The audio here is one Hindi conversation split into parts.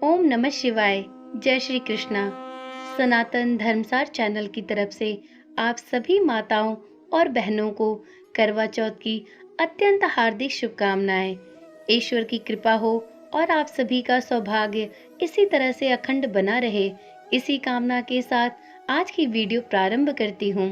ओम नमः शिवाय। जय श्री कृष्णा। सनातन धर्मसार चैनल की तरफ से आप सभी माताओं और बहनों को करवा चौथ की अत्यंत हार्दिक शुभकामनाएं। ईश्वर की कृपा हो और आप सभी का सौभाग्य इसी तरह से अखंड बना रहे, इसी कामना के साथ आज की वीडियो प्रारंभ करती हूँ।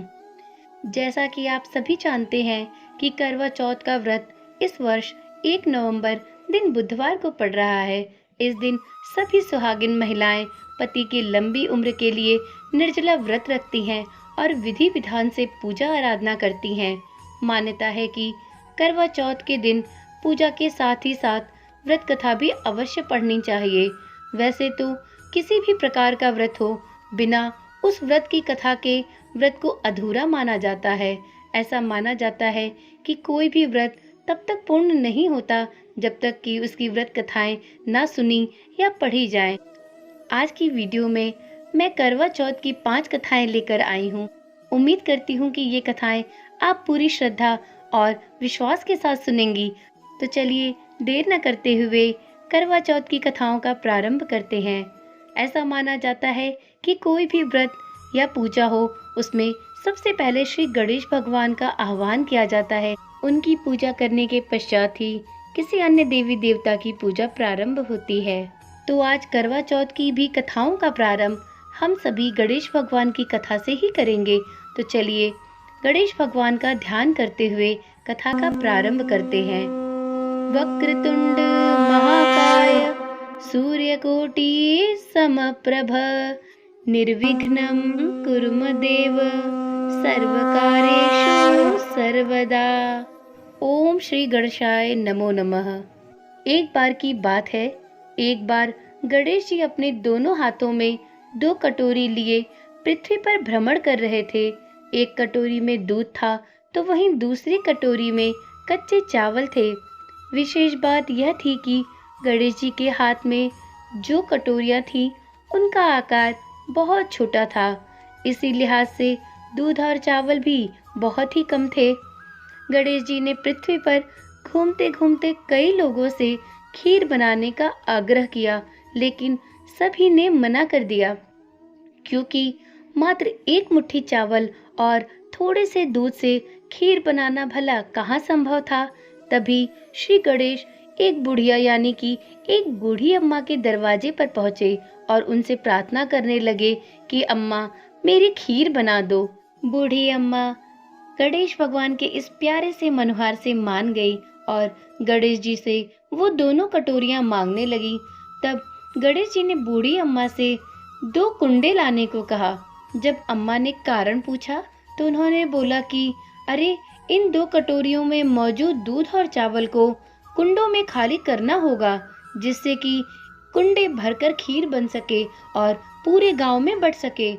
जैसा कि आप सभी जानते हैं कि करवा चौथ का व्रत इस वर्ष 1 नवंबर दिन बुधवार को पड़ रहा है। इस दिन सभी सुहागिन महिलाएं पति की लंबी उम्र के लिए निर्जला व्रत रखती हैं और विधि विधान से पूजा आराधना करती हैं। मान्यता है कि करवा चौथ के दिन पूजा के साथ ही साथ व्रत कथा भी अवश्य पढ़नी चाहिए। वैसे तो किसी भी प्रकार का व्रत हो, बिना उस व्रत की कथा के व्रत को अधूरा माना जाता है। ऐसा माना जाता है कि कोई भी व्रत तब तक पूर्ण नहीं होता जब तक कि उसकी व्रत कथाएं ना सुनी या पढ़ी जाएं। आज की वीडियो में मैं करवा चौथ की 5 कथाएं लेकर आई हूँ। उम्मीद करती हूँ कि ये कथाएं आप पूरी श्रद्धा और विश्वास के साथ सुनेंगी। तो चलिए देर न करते हुए करवा चौथ की कथाओं का प्रारंभ करते हैं। ऐसा माना जाता है कि कोई भी व्रत या पूजा हो, उसमें सबसे पहले श्री गणेश भगवान का आह्वान किया जाता है। उनकी पूजा करने के पश्चात ही किसी अन्य देवी देवता की पूजा प्रारंभ होती है। तो आज करवा चौथ की भी कथाओं का प्रारंभ हम सभी गणेश भगवान की कथा से ही करेंगे। तो चलिए गणेश भगवान का ध्यान करते हुए कथा का प्रारंभ करते हैं। वक्रतुंड महाकाय सूर्यकोटि समप्रभ निर्विघ्नं कुरु देव सर्वकार्येषु सर्वदा। ओम श्री गणेशाय नमो नमः। एक बार की बात है, एक बार गणेश जी अपने दोनों हाथों में 2 कटोरी लिए पृथ्वी पर भ्रमण कर रहे थे। एक कटोरी में दूध था तो वहीं दूसरी कटोरी में कच्चे चावल थे। विशेष बात यह थी कि गणेश जी के हाथ में जो कटोरियां थीं, उनका आकार बहुत छोटा था। इसी लिहाज से दूध और चावल भी बहुत ही कम थे। गणेश जी ने पृथ्वी पर घूमते घूमते कई लोगों से खीर बनाने का आग्रह किया, लेकिन सभी ने मना कर दिया, क्योंकि मात्र 1 मुट्ठी चावल और थोड़े से दूध से खीर बनाना भला कहाँ संभव था। तभी श्री गणेश एक बुढ़िया यानी कि एक बूढ़ी अम्मा के दरवाजे पर पहुंचे और उनसे प्रार्थना करने लगे कि अम्मा मेरी खीर बना दो। बूढ़ी अम्मा गणेश भगवान के इस प्यारे से मनोहार से मान गई और गणेश जी से वो दोनों कटोरियां मांगने लगी। तब गणेश जी ने बूढ़ी अम्मा से 2 कुंडे लाने को कहा। जब अम्मा ने कारण पूछा तो उन्होंने बोला कि अरे, इन 2 कटोरियों में मौजूद दूध और चावल को कुंडों में खाली करना होगा, जिससे कि कुंडे भरकर खीर बन सके और पूरे गांव में बंट सके।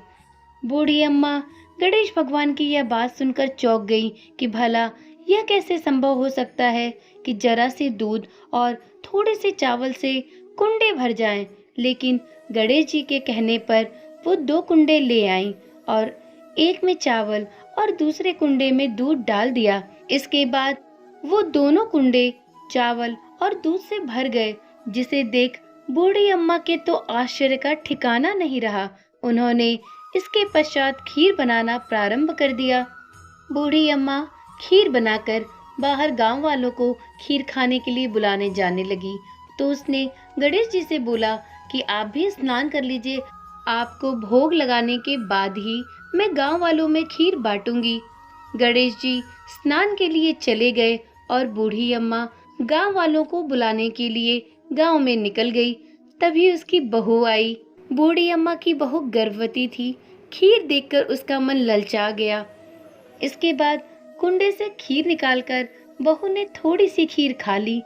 बूढ़ी अम्मा गणेश भगवान की यह बात सुनकर चौंक गई कि भला यह कैसे संभव हो सकता है कि जरा से दूध और थोड़े से चावल से कुंडे भर जाएं। लेकिन गणेश जी के कहने पर वो 2 कुंडे ले आईं और एक में चावल और दूसरे कुंडे में दूध डाल दिया। इसके बाद वो दोनों कुंडे चावल और दूध से भर गए, जिसे देख बूढ़ी अम्मा के तो आश्चर्य का ठिकाना नहीं रहा। उन्होंने इसके पश्चात खीर बनाना प्रारंभ कर दिया। बूढ़ी अम्मा खीर बनाकर बाहर गांव वालों को खीर खाने के लिए बुलाने जाने लगी। तो उसने गणेश जी से बोला कि आप भी स्नान कर लीजिए, आपको भोग लगाने के बाद ही मैं गांव वालों में खीर बांटूंगी। गणेश जी स्नान के लिए चले गए और बूढ़ी अम्मा गांव वालों को बुलाने के लिए गांव में निकल गई। तभी उसकी बहू आई। बूढ़ी अम्मा की बहू गर्भवती थी। खीर देखकर उसका मन ललचा गया। इसके बाद कुंडे से खीर निकालकर बहू ने थोड़ी सी खीर खा ली।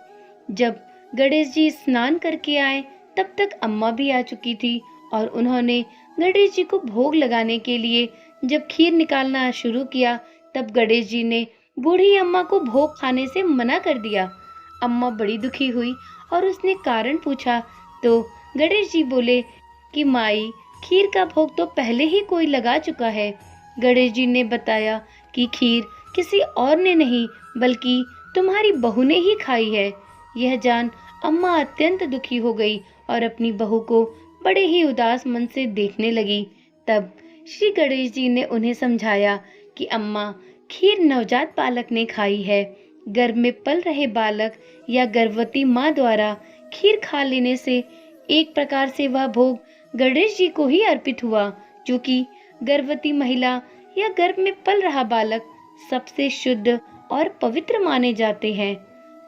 जब गणेश जी स्नान करके आए तब तक अम्मा भी आ चुकी थी और उन्होंने गणेश जी को भोग लगाने के लिए जब खीर निकालना शुरू किया, तब गणेश जी ने बूढ़ी अम्मा को भोग खाने से मना कर दिया। अम्मा बड़ी दुखी हुई और उसने कारण पूछा तो गणेश जी बोले कि माई, खीर का भोग तो पहले ही कोई लगा चुका है। गणेश जी ने बताया कि खीर किसी और ने नहीं बल्कि तुम्हारी बहू ने ही खाई है। यह जान अम्मा अत्यंत दुखी हो गई और अपनी बहू को बड़े ही उदास मन से देखने लगी। तब श्री गणेश जी ने उन्हें समझाया कि अम्मा, खीर नवजात बालक ने खाई है। गर्भ में पल रहे बालक या गर्भवती माँ द्वारा खीर खा लेने से एक प्रकार से वह भोग गणेश जी को ही अर्पित हुआ, जो कि गर्भवती महिला या गर्भ में पल रहा बालक सबसे शुद्ध और पवित्र माने जाते हैं।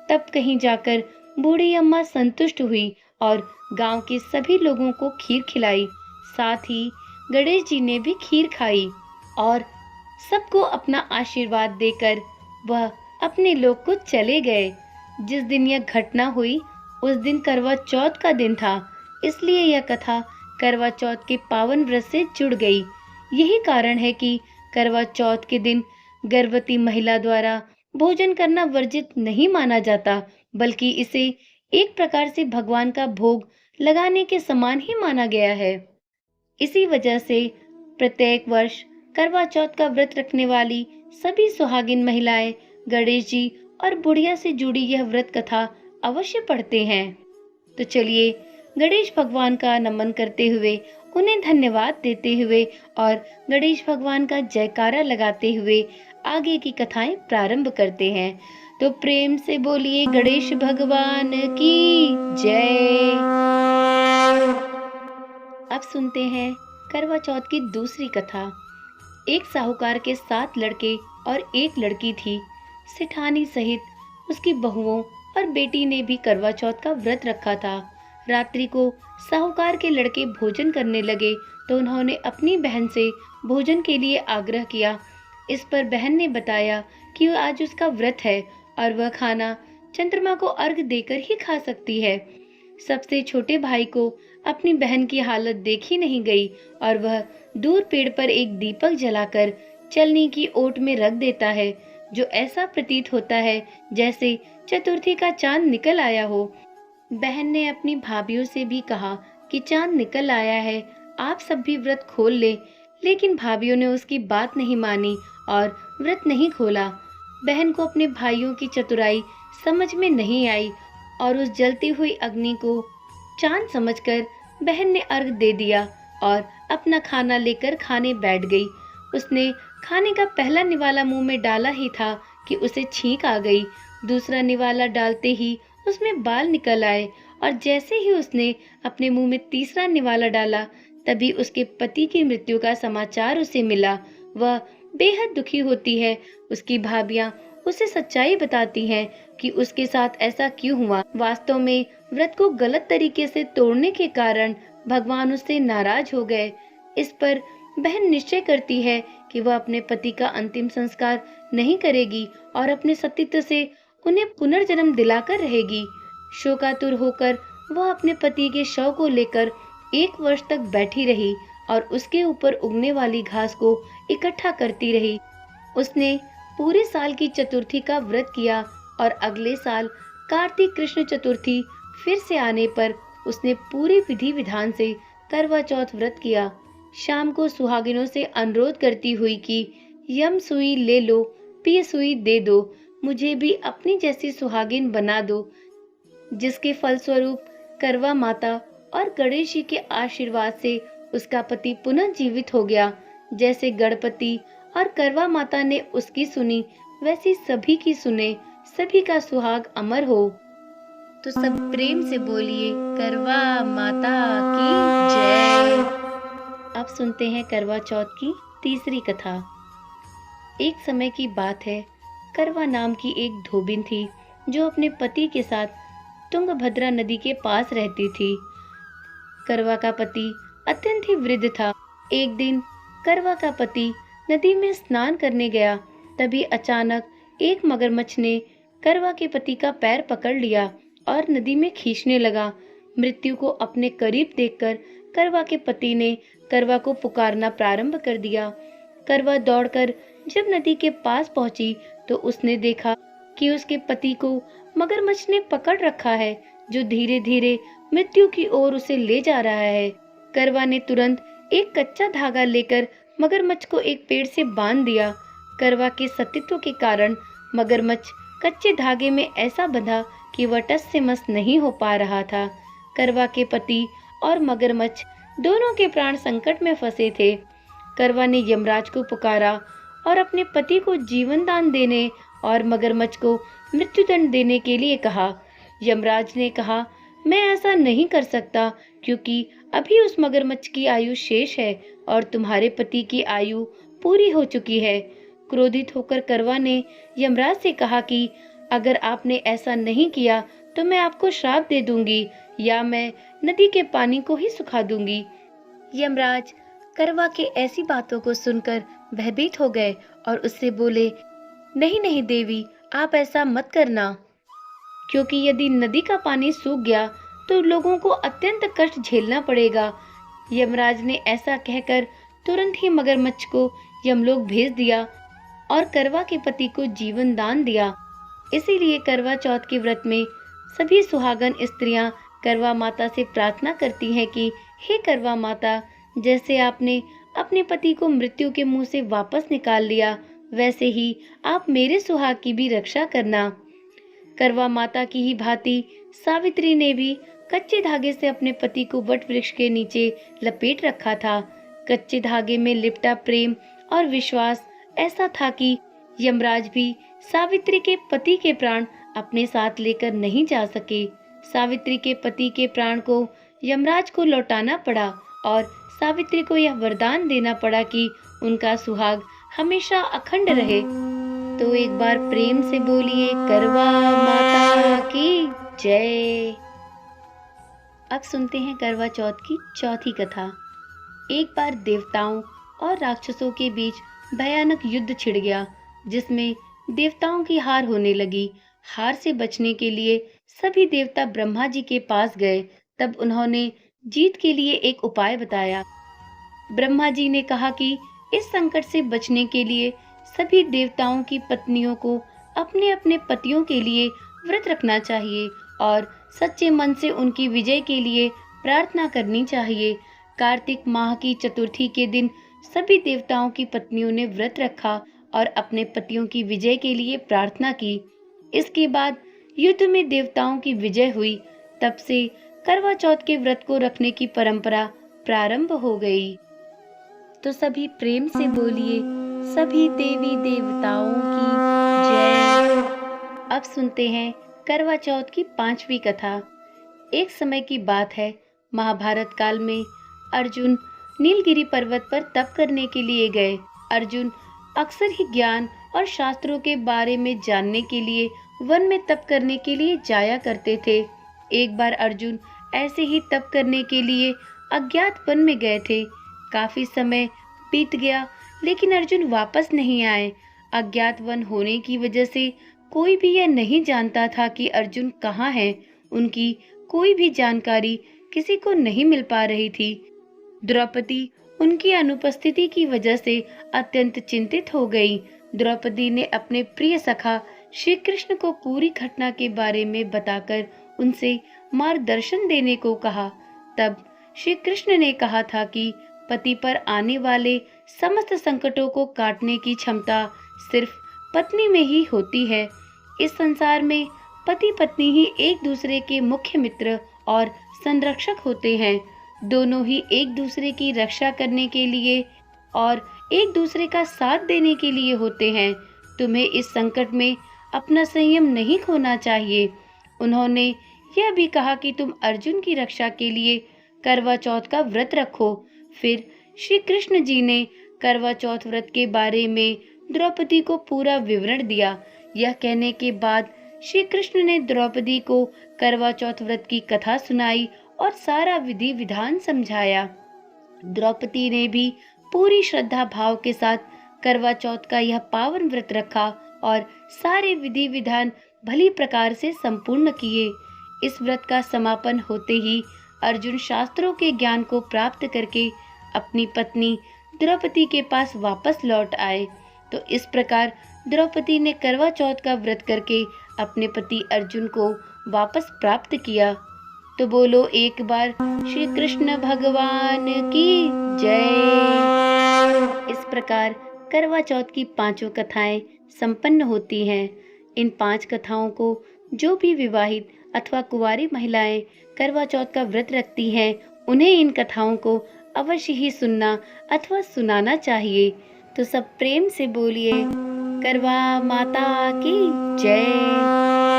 तब कहीं जाकर बूढ़ी अम्मा संतुष्ट हुई और गांव के सभी लोगों को खीर खिलाई। साथ ही गणेश जी ने भी खीर खाई और सबको अपना आशीर्वाद देकर वह अपने लोक को चले गए। जिस दिन यह घटना हुई उस दिन करवा चौथ का दिन था, इसलिए यह कथा करवा चौथ के पावन व्रत से जुड़ गई। यही कारण है कि करवा चौथ के दिन गर्भवती महिला द्वारा भोजन करना वर्जित नहीं माना जाता, बल्कि इसे एक प्रकार से भगवान का भोग लगाने के समान ही माना गया है। इसी वजह से प्रत्येक वर्ष करवा चौथ का व्रत रखने वाली सभी सुहागिन महिलाएं गणेश जी और बुढ़िया से जुड़ी यह व्रत कथा अवश्य पढ़ते हैं। तो चलिए गणेश भगवान का नमन करते हुए, उन्हें धन्यवाद देते हुए और गणेश भगवान का जयकारा लगाते हुए आगे की कथाएं प्रारंभ करते हैं। तो प्रेम से बोलिए गणेश भगवान की जय। अब सुनते हैं करवा चौथ की दूसरी कथा। एक साहूकार के 7 लड़के और एक लड़की थी। सेठानी सहित उसकी बहुओं और बेटी ने भी करवा चौथ का व्रत रखा था। रात्रि को साहूकार के लड़के भोजन करने लगे तो उन्होंने अपनी बहन से भोजन के लिए आग्रह किया। इस पर बहन ने बताया कि आज उसका व्रत है और वह खाना चंद्रमा को अर्घ देकर ही खा सकती है। सबसे छोटे भाई को अपनी बहन की हालत देखी नहीं गई और वह दूर पेड़ पर एक दीपक जलाकर चलनी की ओट में रख देता है, जो ऐसा प्रतीत होता है जैसे चतुर्थी का चांद निकल आया हो। बहन ने अपनी भाभीयों से भी कहा कि चांद निकल आया है, आप सब भी व्रत खोल ले, लेकिन भाभीयों ने उसकी बात नहीं मानी और व्रत नहीं खोला। बहन को अपने भाइयों की चतुराई समझ में नहीं आई और उस जलती हुई अग्नि को चांद समझकर बहन ने अर्घ दे दिया और अपना खाना लेकर खाने बैठ गई। उसने खाने का पहला निवाला मुंह में डाला ही था कि उसे छींक आ गई। दूसरा निवाला डालते ही उसमें बाल निकल आए और जैसे ही उसने अपने मुंह में तीसरा निवाला डाला, तभी उसके पति की मृत्यु का समाचार उसे मिला। वह बेहद दुखी होती है। उसकी भाभियां उसे सच्चाई बताती हैं कि उसके साथ ऐसा क्यों हुआ। वास्तव में व्रत को गलत तरीके से तोड़ने के कारण भगवान उससे नाराज हो गए। इस पर बहन निश्चय करती है कि वह अपने पति का अंतिम संस्कार नहीं करेगी और अपने सतीत्व से उन्हें पुनर्जन्म दिलाकर रहेगी। शोकातुर होकर वह अपने पति के शव को लेकर 1 वर्ष तक बैठी रही और उसके ऊपर उगने वाली घास को इकट्ठा करती रही। उसने पूरे साल की चतुर्थी का व्रत किया और अगले साल कार्तिक कृष्ण चतुर्थी फिर से आने पर उसने पूरी विधि विधान से करवा चौथ व्रत किया। शाम को सुहागिनों से अनुरोध करती हुई कि यम सुई ले लो, पी सुई दे दो, मुझे भी अपनी जैसी सुहागिन बना दो। जिसके फलस्वरूप करवा माता और गणेश जी के आशीर्वाद से उसका पति पुनः जीवित हो गया। जैसे गणपति और करवा माता ने उसकी सुनी, वैसी सभी की सुने, सभी का सुहाग अमर हो। तो सब प्रेम से बोलिए करवा माता की जय। अब सुनते हैं करवा चौथ की तीसरी कथा। एक समय की बात है, करवा नाम की एक धोबिन थी जो अपने पति के साथ तुंगभद्रा नदी के पास रहती थी। करवा का पति अत्यंत ही वृद्ध था। एक दिन करवा का पति नदी में स्नान करने गया, तभी अचानक एक मगरमच्छ ने करवा के पति का पैर पकड़ लिया और नदी में खींचने लगा। मृत्यु को अपने करीब देखकर करवा के पति ने करवा को पुकारना प्रारंभ कर दिया। करवा दौड़कर जब नदी के पास पहुंची तो उसने देखा कि उसके पति को मगरमच्छ ने पकड़ रखा है, जो धीरे धीरे मृत्यु की ओर उसे ले जा रहा है। करवा ने तुरंत एक कच्चा धागा लेकर मगरमच्छ को एक पेड़ से बांध दिया। करवा के सतीत्व के कारण मगरमच्छ कच्चे धागे में ऐसा बंधा कि वह टस से मस नहीं हो पा रहा था। करवा के पति और मगरमच्छ दोनों के प्राण संकट में फंसे थे। करवा ने यमराज को पुकारा और अपने पति को जीवन दान देने और मगरमच्छ को मृत्युदंड देने के लिए कहा। यमराज ने कहा, मैं ऐसा नहीं कर सकता क्योंकि अभी उस मगरमच्छ की आयु शेष है और तुम्हारे पति की आयु पूरी हो चुकी है। क्रोधित होकर करवा ने यमराज से कहा कि अगर आपने ऐसा नहीं किया तो मैं आपको श्राप दे दूंगी या मैं नदी के पानी को ही सुखा दूंगी। यमराज करवा के ऐसी बातों को सुनकर भयभीत हो गए और उससे बोले, नहीं नहीं देवी, आप ऐसा मत करना, क्योंकि यदि नदी का पानी सूख गया तो लोगों को अत्यंत कष्ट झेलना पड़ेगा। यमराज ने ऐसा कहकर तुरंत ही मगरमच्छ को यमलोक भेज दिया और करवा के पति को जीवन दान दिया। इसीलिए करवा चौथ के व्रत में सभी सुहागन स्त्रियां करवा माता से प्रार्थना करती हैं कि हे करवा माता, जैसे आपने अपने पति को मृत्यु के मुंह से वापस निकाल लिया, वैसे ही आप मेरे सुहाग की भी रक्षा करना। करवा माता की ही भांति सावित्री ने भी कच्चे धागे से अपने पति को वट वृक्ष के नीचे लपेट रखा था। कच्चे धागे में लिपटा प्रेम और विश्वास ऐसा था कि यमराज भी सावित्री के पति के प्राण अपने साथ लेकर नहीं जा सके। सावित्री के पति के प्राण को यमराज को लौटाना पड़ा और सावित्री को यह वरदान देना पड़ा कि उनका सुहाग हमेशा अखंड रहे। तो एक बार प्रेम से बोलिए, करवा माता की जय। अब सुनते हैं करवा चौथ की चौथी कथा। एक बार देवताओं और राक्षसों के बीच भयानक युद्ध छिड़ गया, जिसमें देवताओं की हार होने लगी। हार से बचने के लिए सभी देवता ब्रह्मा जी के पास गए। तब उन्होंने जीत के लिए एक उपाय बताया। ब्रह्मा जी ने कहा कि इस संकट से बचने के लिए सभी देवताओं की पत्नियों को अपने अपने पतियों के लिए व्रत रखना चाहिए और सच्चे मन से उनकी विजय के लिए प्रार्थना करनी चाहिए। कार्तिक माह की चतुर्थी के दिन सभी देवताओं की पत्नियों ने व्रत रखा और अपने पतियों की विजय के लिए प्रार्थना की। इसके बाद युद्ध में देवताओं की विजय हुई। तब से करवा चौथ के व्रत को रखने की परंपरा प्रारंभ हो गई। तो सभी प्रेम से बोलिए, सभी देवी देवताओं की जय। अब सुनते हैं करवा चौथ की पांचवी कथा। एक समय की बात है, महाभारत काल में अर्जुन नीलगिरी पर्वत पर तप करने के लिए गए। अर्जुन अक्सर ही ज्ञान और शास्त्रों के बारे में जानने के लिए वन में तप करने के लिए जाया करते थे। एक बार अर्जुन ऐसे ही तप करने के लिए अज्ञात वन में गए थे। काफी समय बीत गया लेकिन अर्जुन वापस नहीं आए। अज्ञात वन होने की वजह से कोई भी यह नहीं जानता था कि अर्जुन कहाँ है। उनकी कोई भी जानकारी किसी को नहीं मिल पा रही थी। द्रौपदी उनकी अनुपस्थिति की वजह से अत्यंत चिंतित हो गई। द्रौपदी ने अपने प्रिय सखा श्री कृष्ण को पूरी घटना के बारे में बताकर उनसे मार्गदर्शन देने को कहा। तब श्री कृष्ण ने कहा था कि पति पर आने वाले समस्त संकटों को काटने की क्षमता सिर्फ पत्नी में ही होती है। इस संसार में पति पत्नी ही एक दूसरे के मुख्य मित्र और संरक्षक होते हैं। दोनों ही एक दूसरे की रक्षा करने के लिए और एक दूसरे का साथ देने के लिए होते हैं। तुम्हें इस संकट में अपना संयम नहीं खोना चाहिए। उन्होंने यह भी कहा कि तुम अर्जुन की रक्षा के लिए करवा चौथ का व्रत रखो। फिर श्री कृष्ण जी ने करवा चौथ व्रत के बारे में द्रौपदी को पूरा विवरण दिया। यह कहने के बाद श्री कृष्ण ने द्रौपदी को करवा चौथ व्रत की कथा सुनाई और सारा विधि विधान समझाया। द्रौपदी ने भी पूरी श्रद्धा भाव के साथ करवा चौथ का यह पावन व्रत रखा और सारे विधि विधान भली प्रकार से संपूर्ण किए। इस व्रत का समापन होते ही अर्जुन शास्त्रों के ज्ञान को प्राप्त करके अपनी पत्नी द्रौपदी के पास वापस लौट आए। तो इस प्रकार द्रौपदी ने करवा चौथ का व्रत करके अपने पति अर्जुन को वापस प्राप्त किया। तो बोलो एक बार श्री कृष्ण भगवान की जय। इस प्रकार करवा चौथ की पांचों कथाएं संपन्न होती हैं। इन 5 कथाओं को जो भी विवाहित अथवा कुंवारी महिलाएं करवा चौथ का व्रत रखती हैं, उन्हें इन कथाओं को अवश्य ही सुनना अथवा सुनाना चाहिए। तो सब प्रेम से बोलिए, करवा माता की जय,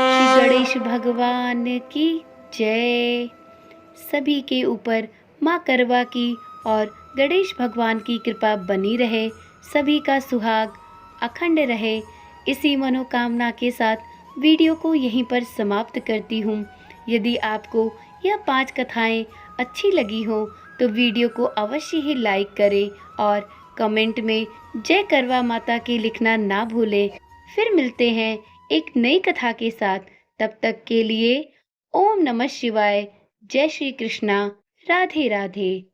श्री गणेश भगवान की जय। सभी के ऊपर माँ करवा की और गणेश भगवान की कृपा बनी रहे, सभी का सुहाग अखंड रहे। इसी मनोकामना के साथ वीडियो को यहीं पर समाप्त करती हूँ। यदि आपको यह 5 कथाएं अच्छी लगी हो तो वीडियो को अवश्य ही लाइक करें और कमेंट में जय करवा माता की लिखना ना भूलें। फिर मिलते हैं एक नई कथा के साथ। तब तक के लिए ओम नमः शिवाय। जय श्री कृष्णा। राधे राधे।